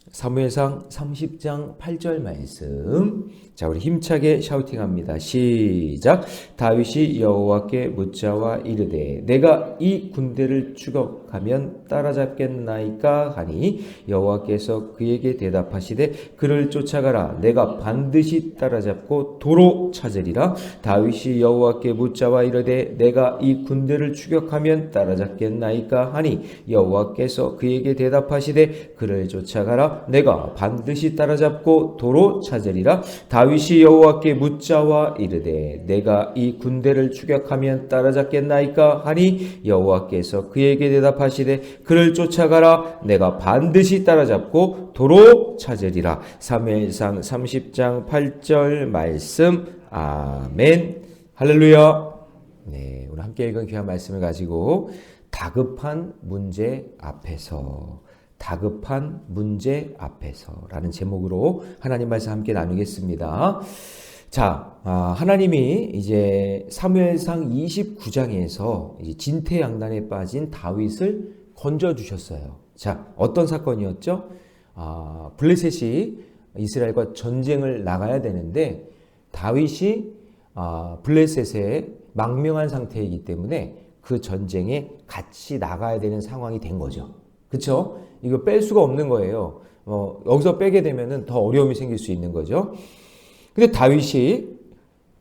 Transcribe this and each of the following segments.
사무엘상 30장 8절 말씀. 자, 우리 힘차게 샤우팅합니다. 시작. 다윗이 여호와께 묻자와 이르되 내가 이 군대를 추격하면 따라잡겠나이까 하니 여호와께서 그에게 대답하시되 그를 쫓아가라. 내가 반드시 따라잡고 도로 찾으리라. 다윗이 여호와께 묻자와 이르되 내가 이 군대를 추격하면 따라잡겠나이까 하니 여호와께서 그에게 대답하시되 그를 쫓아가라. 내가 반드시 따라잡고 도로 찾으리라. 다윗이 여호와께 묻자와 이르되 내가 이 군대를 추격하면 따라잡겠나이까 하니 여호와께서 그에게 대답하시되 그를 쫓아가라. 내가 반드시 따라잡고 도로 찾으리라. 사무엘상 30장 8절 말씀. 아멘. 할렐루야. 네, 오늘 함께 읽은 귀한 말씀을 가지고 다급한 문제 앞에서 라는 제목으로 하나님 말씀 함께 나누겠습니다. 자, 하나님이 이제 사무엘상 29장에서 이제 진퇴양난에 빠진 다윗을 건져주셨어요. 자, 어떤 사건이었죠? 블레셋이 이스라엘과 전쟁을 나가야 되는데 다윗이 블레셋에 망명한 상태이기 때문에 그 전쟁에 같이 나가야 되는 상황이 된 거죠. 그렇죠? 이거 뺄 수가 없는 거예요. 여기서 빼게 되면은 더 어려움이 생길 수 있는 거죠. 근데 다윗이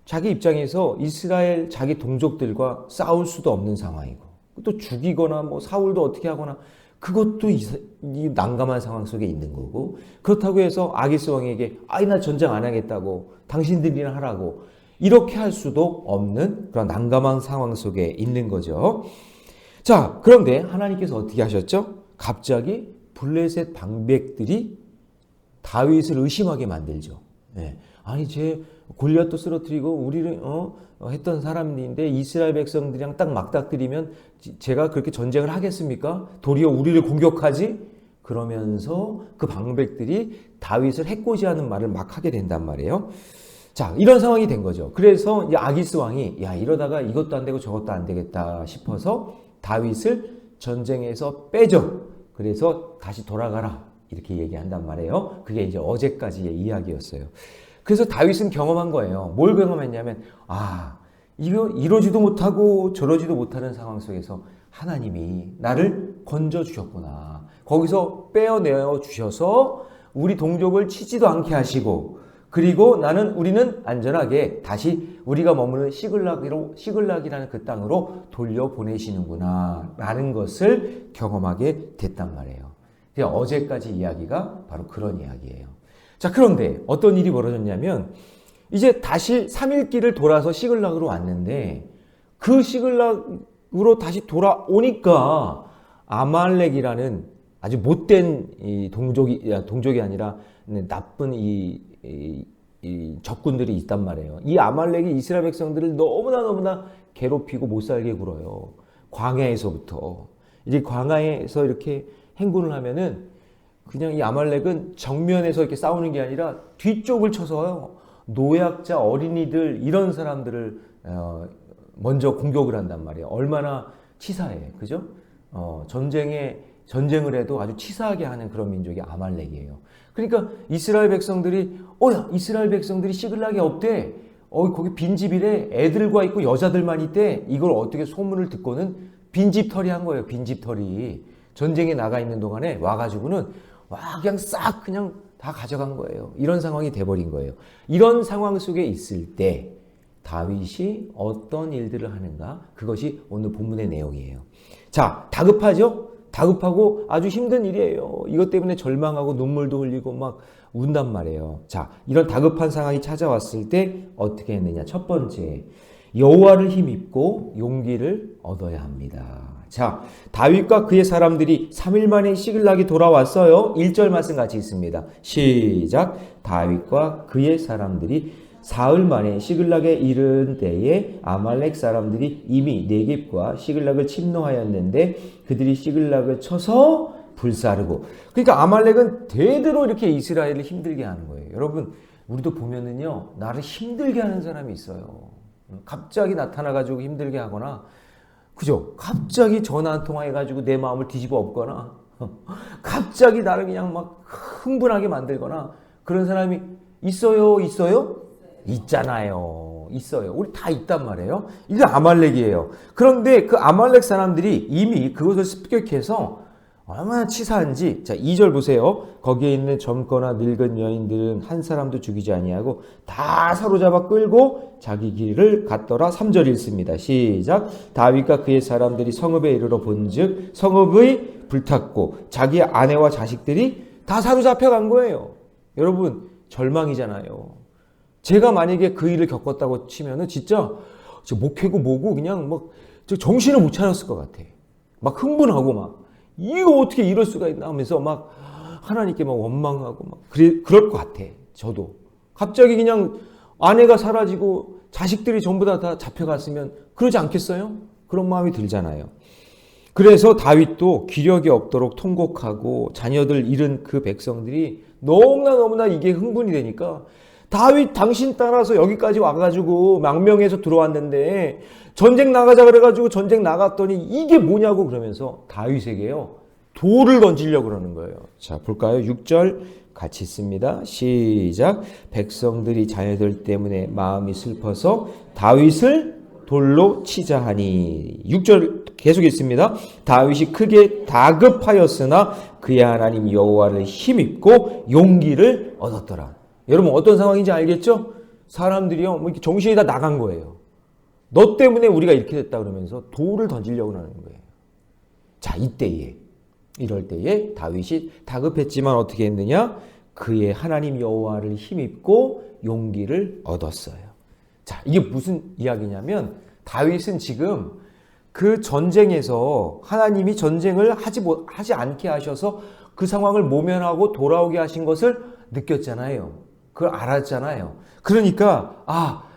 자기 입장에서 이스라엘 자기 동족들과 싸울 수도 없는 상황이고 또 죽이거나 뭐 사울도 어떻게 하거나 그것도 이 난감한 상황 속에 있는 거고, 그렇다고 해서 아기스 왕에게 나 전쟁 안 하겠다고 당신들이나 하라고 이렇게 할 수도 없는 그런 난감한 상황 속에 있는 거죠. 자, 그런데 하나님께서 어떻게 하셨죠? 갑자기 블레셋 방백들이 다윗을 의심하게 만들죠. 네. 아니, 쟤 골리앗도 쓰러뜨리고 우리를 했던 사람인데 이스라엘 백성들이랑 딱 맞닥뜨리면 제가 그렇게 전쟁을 하겠습니까? 도리어 우리를 공격하지? 그러면서 그 방백들이 다윗을 해코지하는 말을 막 하게 된단 말이에요. 자, 이런 상황이 된 거죠. 그래서 이제 아기스 왕이 이러다가 이것도 안 되고 저것도 안 되겠다 싶어서 다윗을 전쟁에서 빼죠. 그래서 다시 돌아가라 이렇게 얘기한단 말이에요. 그게 이제 어제까지의 이야기였어요. 그래서 다윗은 경험한 거예요. 뭘 경험했냐면 이거 이러지도 못하고 저러지도 못하는 상황 속에서 하나님이 나를 건져주셨구나. 거기서 빼어내어 주셔서 우리 동족을 치지도 않게 하시고, 그리고 우리는 안전하게 다시 우리가 머무는 시글락이라는 그 땅으로 돌려보내시는구나 라는 것을 경험하게 됐단 말이에요. 어제까지 이야기가 바로 그런 이야기예요. 자, 그런데 어떤 일이 벌어졌냐면 이제 다시 3일 길을 돌아서 시글락으로 왔는데 그 시글락으로 다시 돌아오니까 아말렉이라는 아주 못된 이 동족이 아니라 나쁜 이 적군들이 있단 말이에요. 이 아말렉이 이스라엘 백성들을 너무나 괴롭히고 못살게 굴어요. 광야에서부터. 이제 광야에서 이렇게 행군을 하면은 그냥 이 아말렉은 정면에서 이렇게 싸우는 게 아니라 뒤쪽을 쳐서요. 노약자, 어린이들 이런 사람들을 먼저 공격을 한단 말이에요. 얼마나 치사해. 그죠? 전쟁을 해도 아주 치사하게 하는 그런 민족이 아말렉이에요. 그러니까 이스라엘 백성들이 시글락에 없대. 거기 빈집이래. 애들과 있고 여자들만 있대. 이걸 어떻게 소문을 듣고는 빈집털이 한 거예요. 빈집털이. 전쟁에 나가 있는 동안에 와가지고는 그냥 싹 그냥 다 가져간 거예요. 이런 상황이 돼버린 거예요. 이런 상황 속에 있을 때 다윗이 어떤 일들을 하는가? 그것이 오늘 본문의 내용이에요. 자, 다급하죠? 다급하고 아주 힘든 일이에요. 이것 때문에 절망하고 눈물도 흘리고 막 운단 말이에요. 자, 이런 다급한 상황이 찾아왔을 때 어떻게 했느냐? 첫 번째, 여호와를 힘입고 용기를 얻어야 합니다. 자, 다윗과 그의 사람들이 3일 만에 시글락이 돌아왔어요. 1절 말씀 같이 있습니다. 시작. 다윗과 그의 사람들이 사흘 만에 시글락에 이른 때에 아말렉 사람들이 이미 네겝과 시글락을 침노하였는데 그들이 시글락을 쳐서 불사르고, 그러니까 아말렉은 대대로 이렇게 이스라엘을 힘들게 하는 거예요. 여러분, 우리도 보면은요, 나를 힘들게 하는 사람이 있어요. 갑자기 나타나가지고 힘들게 하거나, 그죠? 갑자기 전화 한 통 해가지고 내 마음을 뒤집어 엎거나, 갑자기 나를 그냥 막 흥분하게 만들거나, 그런 사람이 있어요? 있어요? 있잖아요. 있어요. 우리 다 있단 말이에요. 이게 아말렉이에요. 그런데 그 아말렉 사람들이 이미 그것을 습격해서 얼마나 치사한지. 자, 2절 보세요. 거기에 있는 젊거나 늙은 여인들은 한 사람도 죽이지 아니하고 다 사로잡아 끌고 자기 길을 갔더라. 3절 읽습니다. 시작. 다윗과 그의 사람들이 성읍에 이르러 본즉 성읍의 불탔고 자기 아내와 자식들이 다 사로잡혀 간 거예요. 여러분, 절망이잖아요. 제가 만약에 그 일을 겪었다고 치면은 진짜 목회고 뭐고 그냥 막 정신을 못 차렸을 것 같아. 막 흥분하고 막 이거 어떻게 이럴 수가 있나 하면서 막 하나님께 막 원망하고 막 그럴 것 같아. 저도 갑자기 그냥 아내가 사라지고 자식들이 전부 다 잡혀갔으면 그러지 않겠어요? 그런 마음이 들잖아요. 그래서 다윗도 기력이 없도록 통곡하고 자녀들 잃은 그 백성들이 너무나 이게 흥분이 되니까 다윗 당신 따라서 여기까지 와가지고 망명해서 들어왔는데 전쟁 나가자 그래가지고 전쟁 나갔더니 이게 뭐냐고 그러면서 다윗에게요 돌을 던지려고 그러는 거예요. 자, 볼까요? 6절 같이 읽습니다. 시작. 백성들이 자녀들 때문에 마음이 슬퍼서 다윗을 돌로 치자 하니. 6절 계속 읽습니다. 다윗이 크게 다급하였으나 그의 하나님 여호와를 힘입고 용기를 얻었더라. 여러분, 어떤 상황인지 알겠죠? 사람들이요 뭐 이렇게 정신이 다 나간 거예요. 너 때문에 우리가 이렇게 됐다 그러면서 돌을 던지려고 하는 거예요. 자, 이럴 때에 다윗이 다급했지만 어떻게 했느냐? 그의 하나님 여호와를 힘입고 용기를 얻었어요. 자, 이게 무슨 이야기냐면 다윗은 지금 그 전쟁에서 하나님이 전쟁을 하지 않게 하셔서 그 상황을 모면하고 돌아오게 하신 것을 느꼈잖아요. 그걸 알았잖아요. 그러니까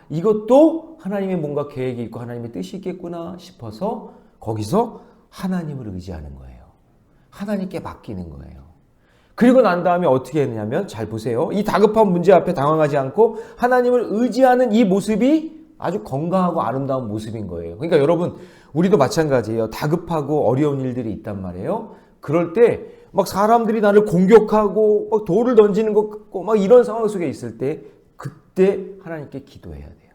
이것도 하나님의 뭔가 계획이 있고 하나님의 뜻이 있겠구나 싶어서 거기서 하나님을 의지하는 거예요. 하나님께 맡기는 거예요. 그리고 난 다음에 어떻게 했냐면 잘 보세요. 이 다급한 문제 앞에 당황하지 않고 하나님을 의지하는 이 모습이 아주 건강하고 아름다운 모습인 거예요. 그러니까 여러분, 우리도 마찬가지예요. 다급하고 어려운 일들이 있단 말이에요. 그럴 때 막 사람들이 나를 공격하고 막 돌을 던지는 것 같고 막 이런 상황 속에 있을 때 그때 하나님께 기도해야 돼요.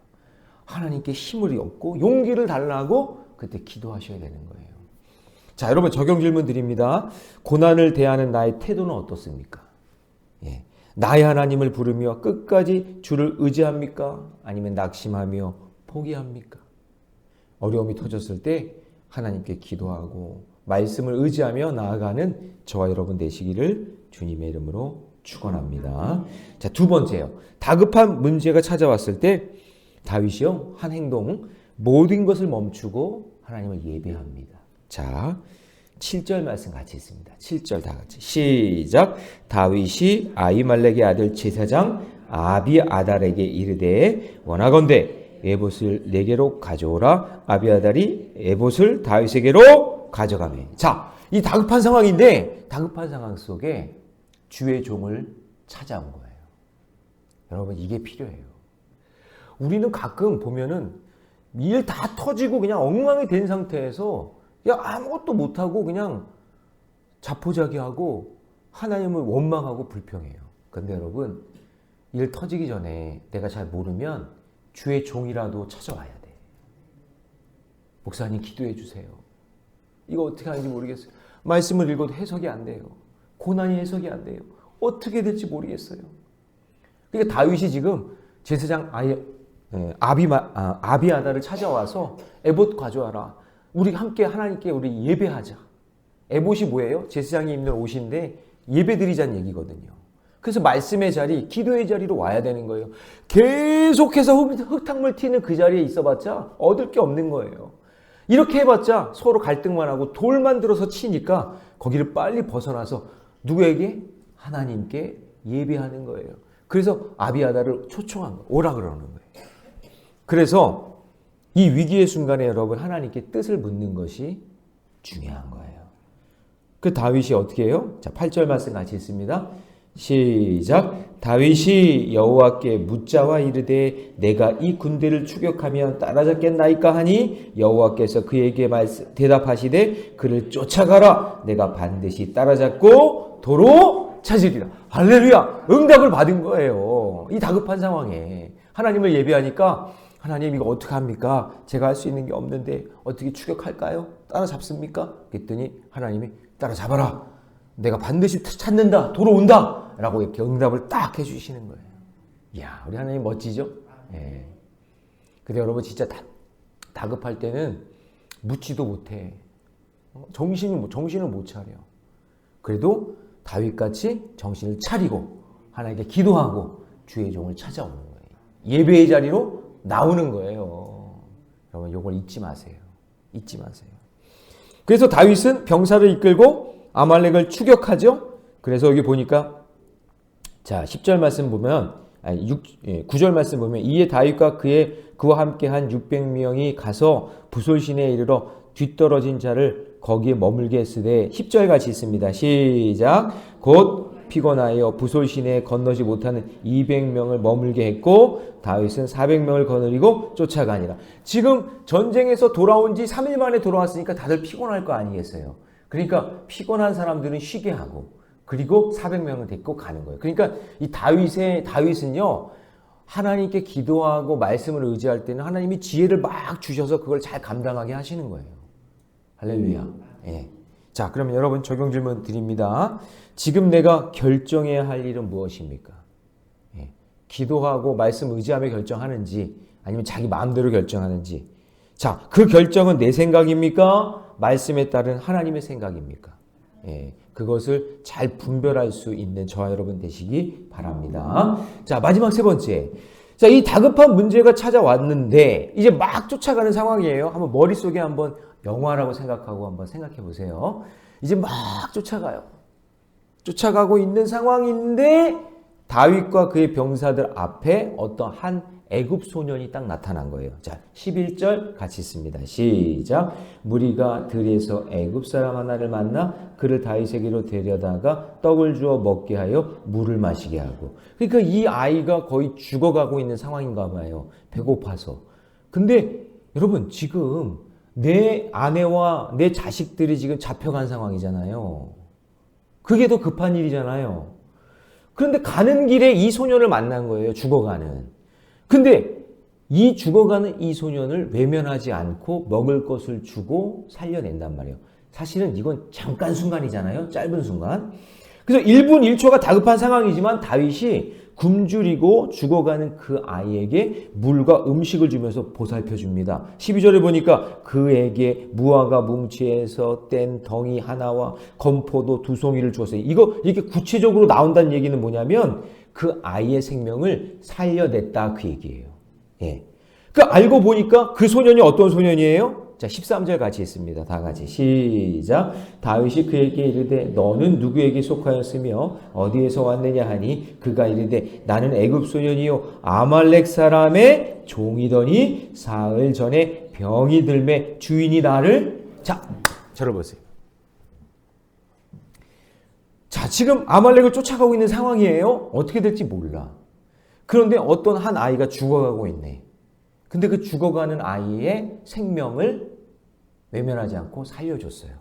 하나님께 힘을 얻고 용기를 달라고 그때 기도하셔야 되는 거예요. 자, 여러분 적용 질문 드립니다. 고난을 대하는 나의 태도는 어떻습니까? 예. 나의 하나님을 부르며 끝까지 주를 의지합니까? 아니면 낙심하며 포기합니까? 어려움이 터졌을 때 하나님께 기도하고 말씀을 의지하며 나아가는 저와 여러분 되시기를 주님의 이름으로 축원합니다. 자, 두 번째요. 다급한 문제가 찾아왔을 때 다윗이요 한 행동, 모든 것을 멈추고 하나님을 예배합니다. 자, 7절 말씀 같이 있습니다. 7절 다 같이 시작. 다윗이 아히말렉의 아들 제사장 아비아달에게 이르되 원하건대 에봇을 내게로 가져오라. 아비아달이 에봇을 다윗에게로 가져가매. 자, 이 다급한 상황인데 다급한 상황 속에 주의 종을 찾아온 거예요. 여러분, 이게 필요해요. 우리는 가끔 보면은 일 다 터지고 그냥 엉망이 된 상태에서 아무것도 못하고 그냥 자포자기하고 하나님을 원망하고 불평해요. 그런데 여러분, 일 터지기 전에 내가 잘 모르면 주의 종이라도 찾아와야 돼. 목사님 기도해 주세요. 이거 어떻게 하는지 모르겠어요. 말씀을 읽어도 해석이 안 돼요. 고난이 해석이 안 돼요. 어떻게 될지 모르겠어요. 그러니까 다윗이 지금 제사장 아비아달을 찾아와서 에봇 가져와라. 우리 함께 하나님께 우리 예배하자. 에봇이 뭐예요? 제사장이 입는 옷인데 예배드리자는 얘기거든요. 그래서 말씀의 자리, 기도의 자리로 와야 되는 거예요. 계속해서 흙탕물 튀는 그 자리에 있어봤자 얻을 게 없는 거예요. 이렇게 해봤자 서로 갈등만 하고 돌만 들어서 치니까 거기를 빨리 벗어나서 누구에게? 하나님께 예배하는 거예요. 그래서 아비아달을 초청한 거예요. 오라 그러는 거예요. 그래서 이 위기의 순간에 여러분 하나님께 뜻을 묻는 것이 중요한 거예요. 그 다윗이 어떻게 해요? 자, 8절 말씀 같이 있습니다. 시작. 다윗이 여호와께 묻자와 이르되 내가 이 군대를 추격하면 따라잡겠나이까 하니 여호와께서 그에게 대답하시되 그를 쫓아가라. 내가 반드시 따라잡고 도로 찾으리라. 할렐루야. 응답을 받은 거예요. 이 다급한 상황에 하나님을 예배하니까 하나님 이거 어떻게 합니까? 제가 할 수 있는 게 없는데 어떻게 추격할까요? 따라잡습니까? 그랬더니 하나님이 따라잡아라. 내가 반드시 찾는다. 도로 온다. 라고 이렇게 응답을 딱 해주시는 거예요. 이야, 우리 하나님 멋지죠? 예. 근데 여러분 진짜 다급할 때는 묻지도 못해. 정신을 못 차려. 그래도 다윗같이 정신을 차리고 하나님께 기도하고 주의 종을 찾아오는 거예요. 예배의 자리로 나오는 거예요. 여러분 이걸 잊지 마세요. 잊지 마세요. 그래서 다윗은 병사를 이끌고 아말렉을 추격하죠. 그래서 여기 보니까 자 10절 말씀 보면 9절 말씀 보면 이에 다윗과 그와 함께 한 600명이 가서 부솔신에 이르러 뒤떨어진 자를 거기에 머물게 했으되 10절 같이 있습니다. 시작. 곧 피곤하여 부솔신에 건너지 못하는 200명을 머물게 했고 다윗은 400명을 거느리고 쫓아가니라. 지금 전쟁에서 돌아온 지 3일 만에 돌아왔으니까 다들 피곤할 거 아니겠어요. 그러니까 피곤한 사람들은 쉬게 하고 그리고 400명을 데리고 가는 거예요. 그러니까 이 다윗은요, 하나님께 기도하고 말씀을 의지할 때는 하나님이 지혜를 막 주셔서 그걸 잘 감당하게 하시는 거예요. 할렐루야. 예. 자, 그러면 여러분 적용 질문 드립니다. 지금 내가 결정해야 할 일은 무엇입니까? 예. 기도하고 말씀 의지하며 결정하는지 아니면 자기 마음대로 결정하는지. 자, 그 결정은 내 생각입니까? 말씀에 따른 하나님의 생각입니까? 예. 그것을 잘 분별할 수 있는 저와 여러분 되시기 바랍니다. 자, 마지막 세 번째. 자, 이 다급한 문제가 찾아왔는데 이제 막 쫓아가는 상황이에요. 한번 머릿속에 한번 영화라고 생각하고 한번 생각해 보세요. 이제 막 쫓아가요. 쫓아가고 있는 상황인데 다윗과 그의 병사들 앞에 어떤 한 애굽 소년이 딱 나타난 거예요. 자, 11절 같이 있습니다. 시작. 무리가 들에서 애굽 사람 하나를 만나 그를 다윗에게로 데려다가 떡을 주어 먹게 하여 물을 마시게 하고. 그러니까 이 아이가 거의 죽어가고 있는 상황인가 봐요. 배고파서. 근데 여러분 지금 내 아내와 내 자식들이 지금 잡혀간 상황이잖아요. 그게 더 급한 일이잖아요. 그런데 가는 길에 이 소년을 만난 거예요. 죽어가는. 근데 이 죽어가는 이 소년을 외면하지 않고 먹을 것을 주고 살려낸단 말이에요. 사실은 이건 잠깐 순간이잖아요. 짧은 순간. 그래서 1분 1초가 다급한 상황이지만 다윗이 굶주리고 죽어가는 그 아이에게 물과 음식을 주면서 보살펴 줍니다. 12절에 보니까 그에게 무화과 뭉치에서 뗀 덩이 하나와 건포도 2송이를 주었어요. 이거 이렇게 구체적으로 나온다는 얘기는 뭐냐면 그 아이의 생명을 살려냈다 그 얘기예요. 예. 그 알고 보니까 그 소년이 어떤 소년이에요? 자, 13절 같이 있습니다. 다 같이 시작. 다윗이 그에게 이르되 너는 누구에게 속하였으며 어디에서 왔느냐 하니 그가 이르되 나는 애굽 소년이요 아말렉 사람의 종이더니 사흘 전에 병이 들매 주인이 나를. 자, 저를 보세요. 자, 지금 아말렉을 쫓아가고 있는 상황이에요. 어떻게 될지 몰라. 그런데 어떤 한 아이가 죽어가고 있네. 근데 그 죽어가는 아이의 생명을 외면하지 않고 살려줬어요.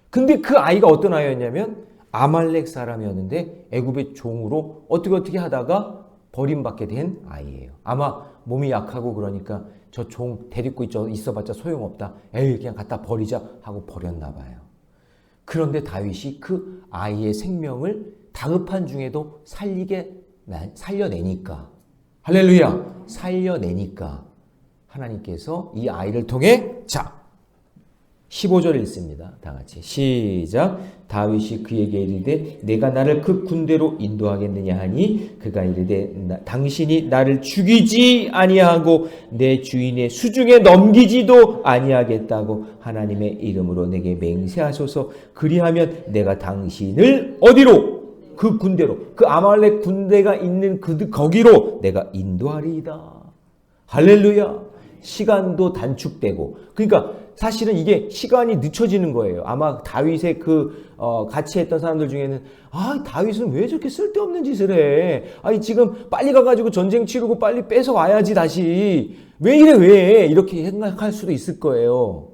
근데 그 아이가 어떤 아이였냐면 아말렉 사람이었는데 애굽의 종으로 어떻게 하다가 버림받게 된 아이예요. 아마 몸이 약하고 그러니까 저 종 데리고 있어봤자 소용없다. 에이 그냥 갖다 버리자 하고 버렸나 봐요. 그런데 다윗이 그 아이의 생명을 다급한 중에도 살려내니까 할렐루야 살려내니까 하나님께서 이 아이를 통해 자 15절 읽습니다. 다 같이 시작. 다윗이 그에게 이르되 내가 나를 그 군대로 인도하겠느냐 하니 그가 이르되 당신이 나를 죽이지 아니하고 내 주인의 수중에 넘기지도 아니하겠다고 하나님의 이름으로 내게 맹세하소서. 그리하면 내가 당신을 어디로? 그 군대로, 그 아말렉 군대가 있는 거기로 내가 인도하리이다. 할렐루야. 시간도 단축되고, 그러니까 사실은 이게 시간이 늦춰지는 거예요. 아마 다윗의 같이 했던 사람들 중에는 다윗은 왜 저렇게 쓸데없는 짓을 해? 아니 지금 빨리 가가지고 전쟁 치르고 빨리 뺏어 와야지 다시. 왜 이래 왜? 이렇게 생각할 수도 있을 거예요.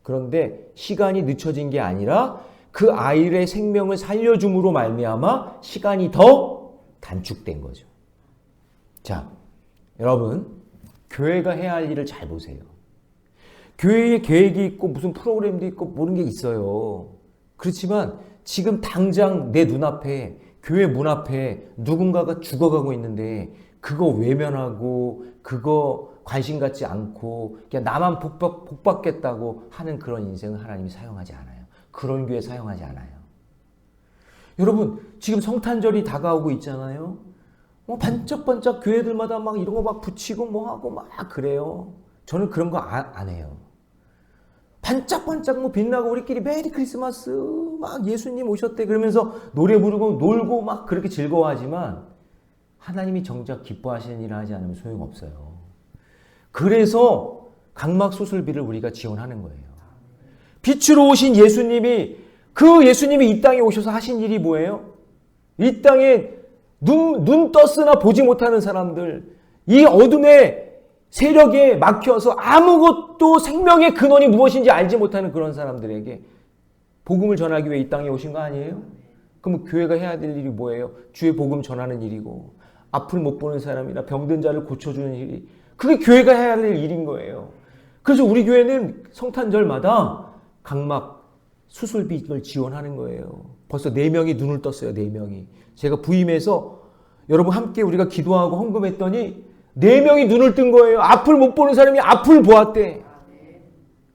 그런데 시간이 늦춰진 게 아니라 그 아이의 생명을 살려줌으로 말미암아 시간이 더 단축된 거죠. 자, 여러분 교회가 해야 할 일을 잘 보세요. 교회에 계획이 있고 무슨 프로그램도 있고 모든 게 있어요. 그렇지만 지금 당장 내 눈앞에 교회 문 앞에 누군가가 죽어가고 있는데 그거 외면하고 그거 관심 갖지 않고 그냥 나만 복 받겠다고 하는 그런 인생은 하나님이 사용하지 않아요. 그런 교회 사용하지 않아요. 여러분 지금 성탄절이 다가오고 있잖아요. 반짝반짝 교회들마다 막 이런 거 막 붙이고 뭐 하고 막 그래요. 저는 그런 거 안 해요. 반짝반짝 뭐 빛나고 우리끼리 메리 크리스마스 막 예수님 오셨대 그러면서 노래 부르고 놀고 막 그렇게 즐거워하지만 하나님이 정작 기뻐하시는 일을 하지 않으면 소용없어요. 그래서 각막 수술비를 우리가 지원하는 거예요. 빛으로 오신 예수님이 이 땅에 오셔서 하신 일이 뭐예요? 이 땅에 눈 떴으나 보지 못하는 사람들, 이 어둠의 세력에 막혀서 아무것도 생명의 근원이 무엇인지 알지 못하는 그런 사람들에게 복음을 전하기 위해 이 땅에 오신 거 아니에요? 그럼 교회가 해야 될 일이 뭐예요? 주의 복음 전하는 일이고 앞을 못 보는 사람이나 병든 자를 고쳐주는 일이 그게 교회가 해야 할 일인 거예요. 그래서 우리 교회는 성탄절마다 각막 수술비를 지원하는 거예요. 벌써 4명이 눈을 떴어요. 4명이. 제가 부임해서 여러분 함께 우리가 기도하고 헌금했더니 4명이 눈을 뜬 거예요. 앞을 못 보는 사람이 앞을 보았대.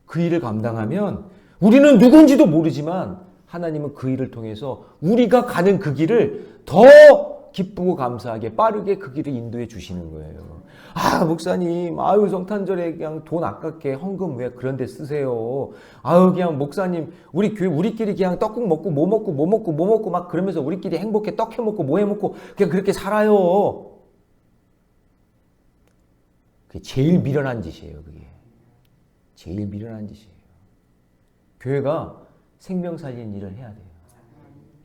그 일을 감당하면 우리는 누군지도 모르지만 하나님은 그 일을 통해서 우리가 가는 그 길을 더 기쁘고 감사하게 빠르게 그 길을 인도해 주시는 거예요. 목사님, 성탄절에 그냥 돈 아깝게 헌금 왜 그런 데 쓰세요? 그냥 목사님, 우리 교회, 우리끼리 그냥 떡국 먹고 뭐 먹고 막 그러면서 우리끼리 행복해 떡 해 먹고 뭐 해 먹고 그냥 그렇게 살아요. 그게 제일 미련한 짓이에요, 그게. 제일 미련한 짓이에요. 교회가 생명 살리는 일을 해야 돼요.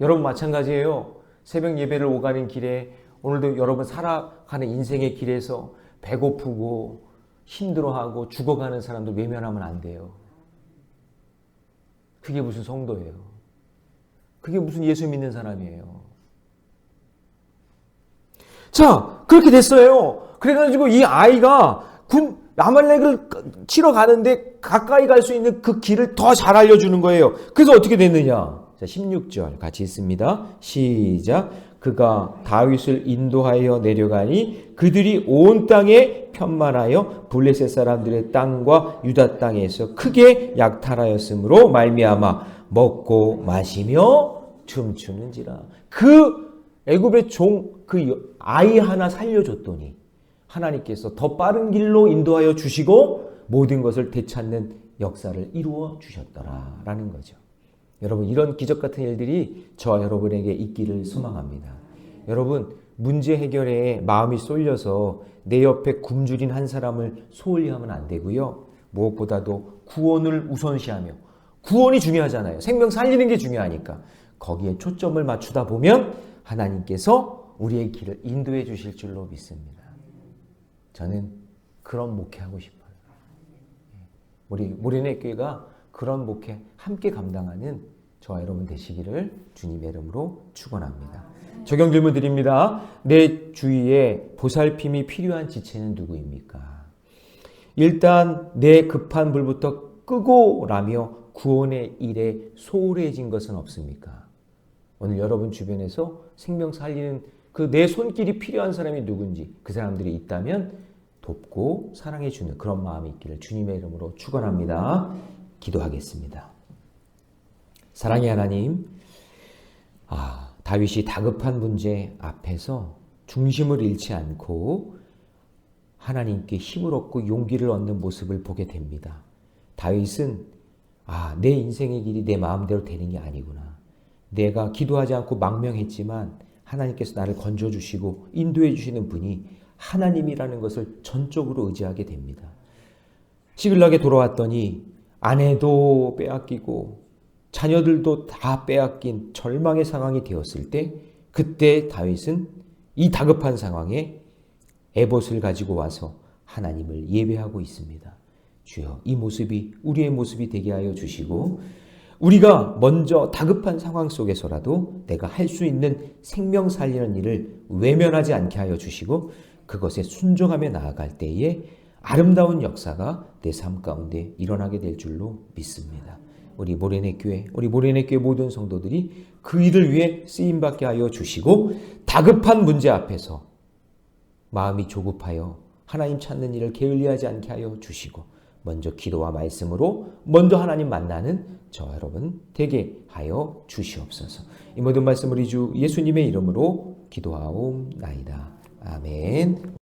여러분 마찬가지예요. 새벽 예배를 오가는 길에 오늘도 여러분 살아가는 인생의 길에서 배고프고 힘들어하고 죽어가는 사람들 외면하면 안 돼요. 그게 무슨 성도예요. 그게 무슨 예수 믿는 사람이에요. 자, 그렇게 됐어요. 그래가지고 이 아이가 아말렉을 치러 가는데 가까이 갈 수 있는 그 길을 더 잘 알려주는 거예요. 그래서 어떻게 됐느냐. 자, 16절 같이 읽습니다. 시작. 그가 다윗을 인도하여 내려가니 그들이 온 땅에 편만하여 블레셋 사람들의 땅과 유다 땅에서 크게 약탈하였으므로 말미암아 먹고 마시며 춤추는지라. 그 애굽의 그 아이 하나 살려줬더니 하나님께서 더 빠른 길로 인도하여 주시고 모든 것을 되찾는 역사를 이루어 주셨더라라는 거죠. 여러분 이런 기적 같은 일들이 저와 여러분에게 있기를 소망합니다. 여러분 문제 해결에 마음이 쏠려서 내 옆에 굶주린 한 사람을 소홀히 하면 안 되고요. 무엇보다도 구원을 우선시하며 구원이 중요하잖아요. 생명 살리는 게 중요하니까 거기에 초점을 맞추다 보면 하나님께서 우리의 길을 인도해 주실 줄로 믿습니다. 저는 그런 목회하고 싶어요. 우리 모래내 교회가 그런 목회 함께 감당하는 저와 여러분 되시기를 주님의 이름으로 축원합니다. 적용 질문 드립니다. 내 주위에 보살핌이 필요한 지체는 누구입니까? 일단 내 급한 불부터 끄고라며 구원의 일에 소홀해진 것은 없습니까? 오늘 여러분 주변에서 생명 살리는 그 내 손길이 필요한 사람이 누군지 그 사람들이 있다면 돕고 사랑해주는 그런 마음이 있기를 주님의 이름으로 축원합니다. 기도하겠습니다. 사랑의 하나님, 다윗이 다급한 문제 앞에서 중심을 잃지 않고 하나님께 힘을 얻고 용기를 얻는 모습을 보게 됩니다. 다윗은 내 인생의 길이 내 마음대로 되는 게 아니구나. 내가 기도하지 않고 망명했지만 하나님께서 나를 건져주시고 인도해 주시는 분이 하나님이라는 것을 전적으로 의지하게 됩니다. 시글락에 돌아왔더니 아내도 빼앗기고 자녀들도 다 빼앗긴 절망의 상황이 되었을 때 그때 다윗은 이 다급한 상황에 에봇을 가지고 와서 하나님을 예배하고 있습니다. 주여, 이 모습이 우리의 모습이 되게 하여 주시고 우리가 먼저 다급한 상황 속에서라도 내가 할 수 있는 생명 살리는 일을 외면하지 않게 하여 주시고 그것에 순종하며 나아갈 때에 아름다운 역사가 내 삶 가운데 일어나게 될 줄로 믿습니다. 우리 모래내 교회 모든 성도들이 그 일을 위해 쓰임받게 하여 주시고 다급한 문제 앞에서 마음이 조급하여 하나님 찾는 일을 게을리하지 않게 하여 주시고 먼저 기도와 말씀으로 먼저 하나님 만나는 저와 여러분 되게 하여 주시옵소서. 이 모든 말씀 우리 주 예수님의 이름으로 기도하옵나이다. 아멘.